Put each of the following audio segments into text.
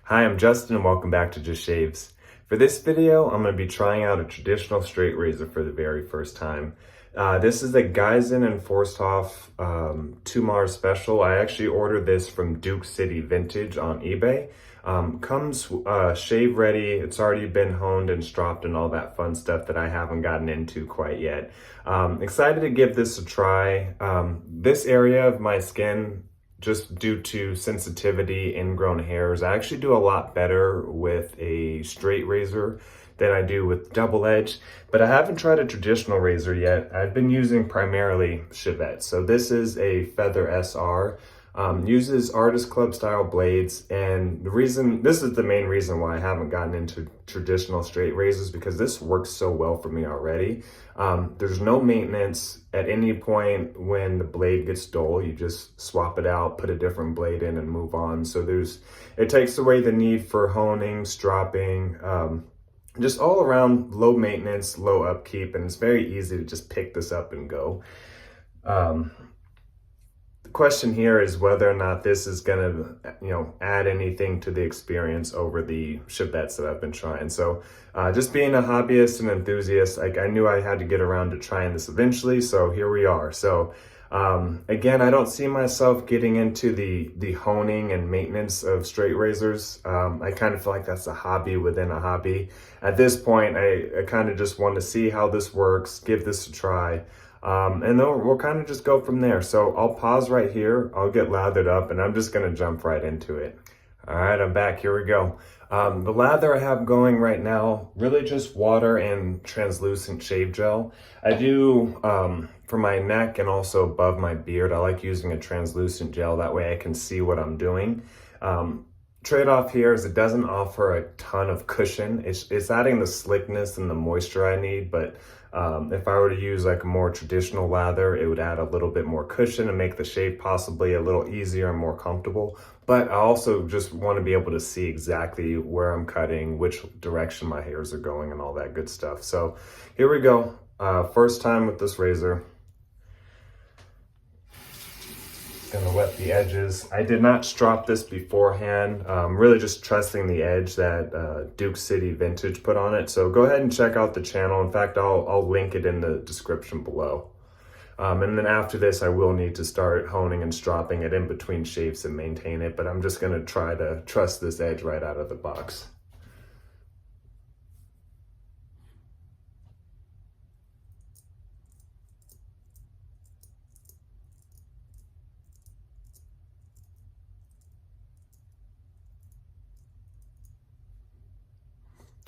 Hi, I'm Justin and welcome back to Just Shaves. For this video, I'm going to be trying out a traditional straight razor for the very first time. This is the Giesen Forsthoff Timor Special. I actually ordered this from Duke City Vintage on eBay. Comes shave ready. It's already been honed and stropped and all that fun stuff that I haven't gotten into quite yet. Excited to give this a try. This area of my skin, just due to sensitivity, ingrown hairs, I actually do a lot better with a straight razor than I do with double edge, but I haven't tried a traditional razor yet. I've been using primarily Chevette. So this is a Feather SR, uses Artist Club style blades. And this is the main reason why I haven't gotten into traditional straight razors, because this works so well for me already. There's no maintenance at any point. When the blade gets dull, you just swap it out, put a different blade in and move on. So it takes away the need for honing, stropping, just all around low maintenance, low upkeep, and it's very easy to just pick this up and go. The question here is whether or not this is gonna, add anything to the experience over the Chevettes that I've been trying. So just being a hobbyist and enthusiast, I knew I had to get around to trying this eventually, so here we are. So again, I don't see myself getting into the honing and maintenance of straight razors. I kind of feel like that's a hobby within a hobby. At this point, I kind of just want to see how this works, give this a try. And then we'll kind of just go from there. So I'll pause right here. I'll get lathered up and I'm just going to jump right into it. All right, I'm back. Here we go. The lather I have going right now, really just water and translucent shave gel. I do, for my neck and also above my beard, I like using a translucent gel. That way I can see what I'm doing. Trade-off here is it doesn't offer a ton of cushion. It's adding the slickness and the moisture I need, but if I were to use like a more traditional lather, it would add a little bit more cushion and make the shave possibly a little easier and more comfortable. But I also just want to be able to see exactly where I'm cutting, which direction my hairs are going, and all that good stuff. So here we go. First time with this razor. Gonna wet the edges. I did not strop this beforehand. Really just trusting the edge that Duke City Vintage put on it. So go ahead and check out the channel. In fact, I'll link it in the description below. And then after this, I will need to start honing and stropping it in between shaves and maintain it, but I'm just gonna try to trust this edge right out of the box.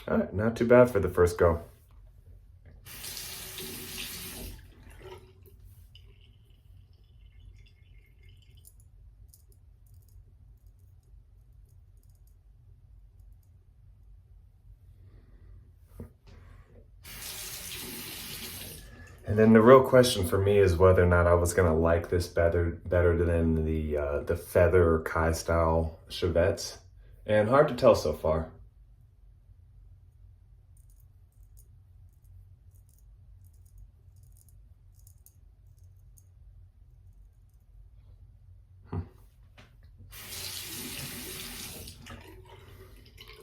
All right, not too bad for the first go. And then the real question for me is whether or not I was gonna like this better than the Feather Kai style Chevettes. And hard to tell so far.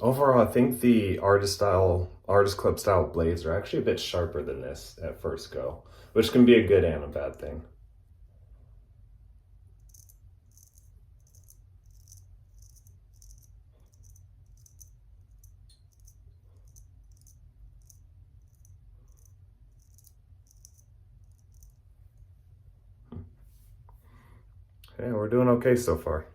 Overall, I think the Artist Club style blades are actually a bit sharper than this at first go, which can be a good and a bad thing. Okay, we're doing okay so far.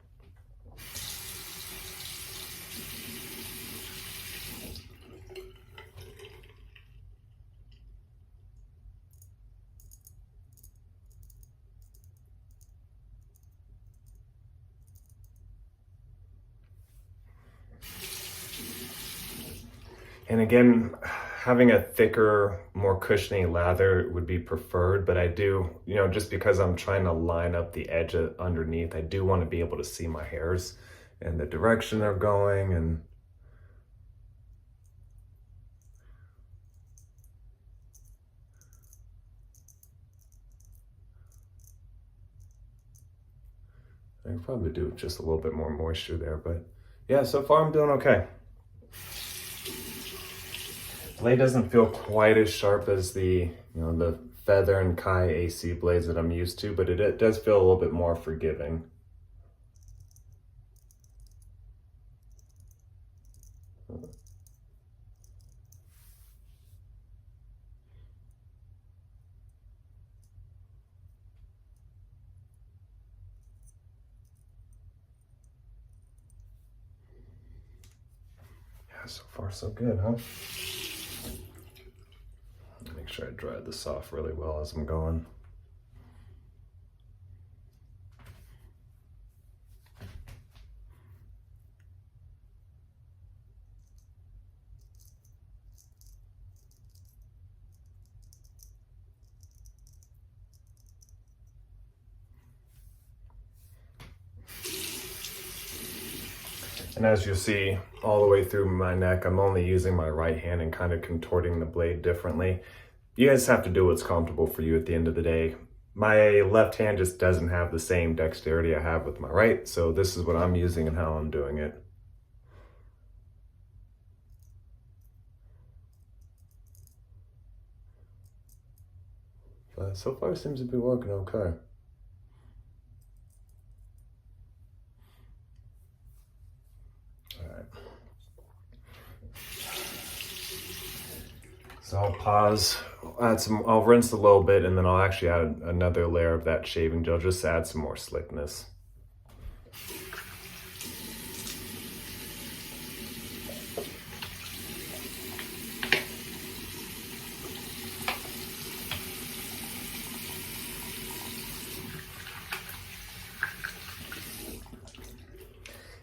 And again, having a thicker, more cushiony lather would be preferred, but I do, just because I'm trying to line up the edge underneath, I do want to be able to see my hairs and the direction they're going. And I could probably do just a little bit more moisture there, but Yeah, so far I'm doing okay. Blade doesn't feel quite as sharp as the Feather and Kai AC blades that I'm used to, but it does feel a little bit more forgiving. Yeah, so far so good, huh? Make sure I dry this off really well as I'm going. And as you'll see all the way through my neck, I'm only using my right hand and kind of contorting the blade differently. You guys have to do what's comfortable for you at the end of the day. My left hand just doesn't have the same dexterity I have with my right, so this is what I'm using and how I'm doing it. But so far it seems to be working okay. So I'll pause, I'll rinse a little bit, and then I'll actually add another layer of that shaving gel just to add some more slickness.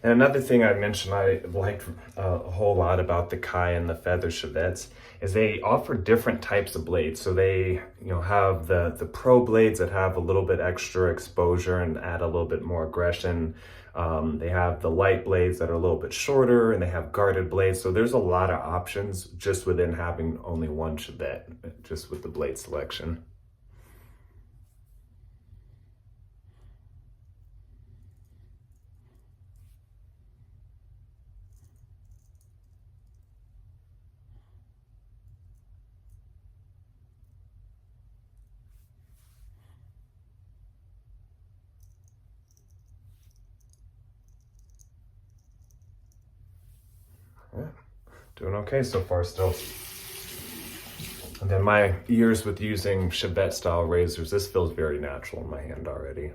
And another thing I mentioned I liked a whole lot about the Kai and the Feather Chevettes is they offer different types of blades. So they, have the pro blades that have a little bit extra exposure and add a little bit more aggression. They have the light blades that are a little bit shorter, and they have guarded blades. So there's a lot of options just within having only one Chevette, just with the blade selection. Yeah, doing okay so far still. And then my years with using Chevette style razors, this feels very natural in my hand already.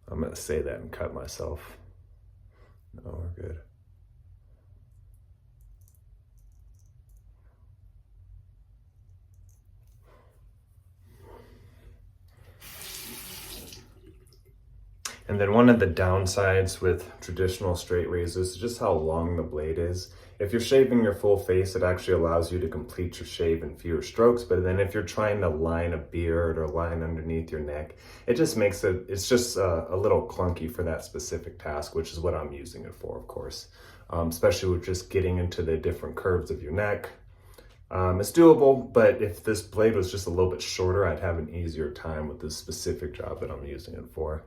I'm gonna say that and cut myself. No, we're good. And then one of the downsides with traditional straight razors is just how long the blade is. If you're shaving your full face, it actually allows you to complete your shave in fewer strokes. But then if you're trying to line a beard or line underneath your neck, it just makes it's just a little clunky for that specific task, which is what I'm using it for, of course. Especially with just getting into the different curves of your neck. It's doable, but if this blade was just a little bit shorter, I'd have an easier time with this specific job that I'm using it for.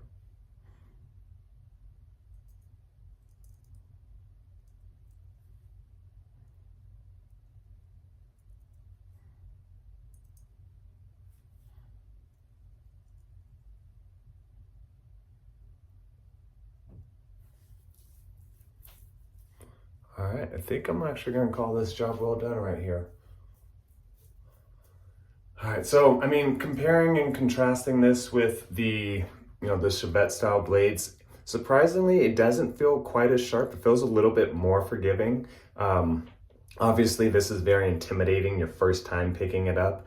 All right, I think I'm actually gonna call this job well done right here. All right, so I mean, comparing and contrasting this with the Chevette style blades, surprisingly, it doesn't feel quite as sharp. It feels a little bit more forgiving. Obviously, this is very intimidating your first time picking it up.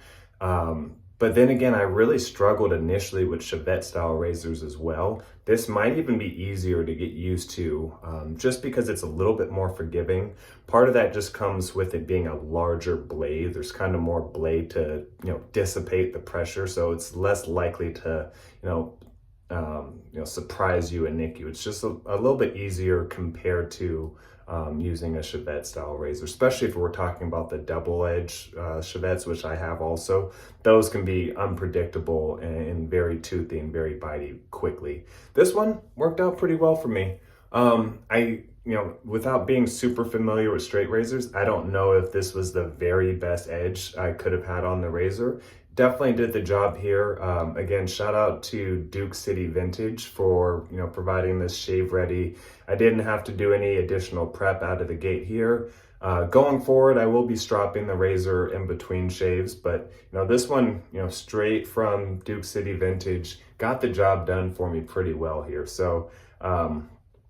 But then again, I really struggled initially with Chevette style razors as well. This might even be easier to get used to just because it's a little bit more forgiving. Part of that just comes with it being a larger blade. There's kind of more blade to, dissipate the pressure. So it's less likely to, surprise you and nick you. It's just a little bit easier compared to using a Chevette style razor, especially if we're talking about the double edge Chevettes, which I have also. Those can be unpredictable and very toothy and very bitey quickly. This one worked out pretty well for me. Without being super familiar with straight razors, I don't know if this was the very best edge I could have had on the razor. Definitely did the job here. Again, shout out to Duke City Vintage for providing this shave ready. I didn't have to do any additional prep out of the gate here. Going forward, I will be stropping the razor in between shaves, but this one, straight from Duke City Vintage, got the job done for me pretty well here. So,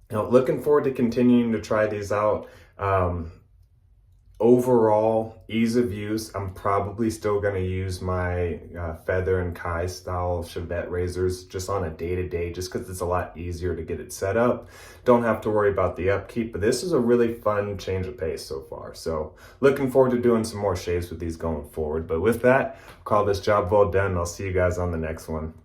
looking forward to continuing to try these out. Overall, ease of use, I'm probably still going to use my Feather and Kai style Chevette razors just on a day-to-day, just because it's a lot easier to get it set up. Don't have to worry about the upkeep, but this is a really fun change of pace so far. So looking forward to doing some more shaves with these going forward. But with that, I'll call this job well done. I'll see you guys on the next one.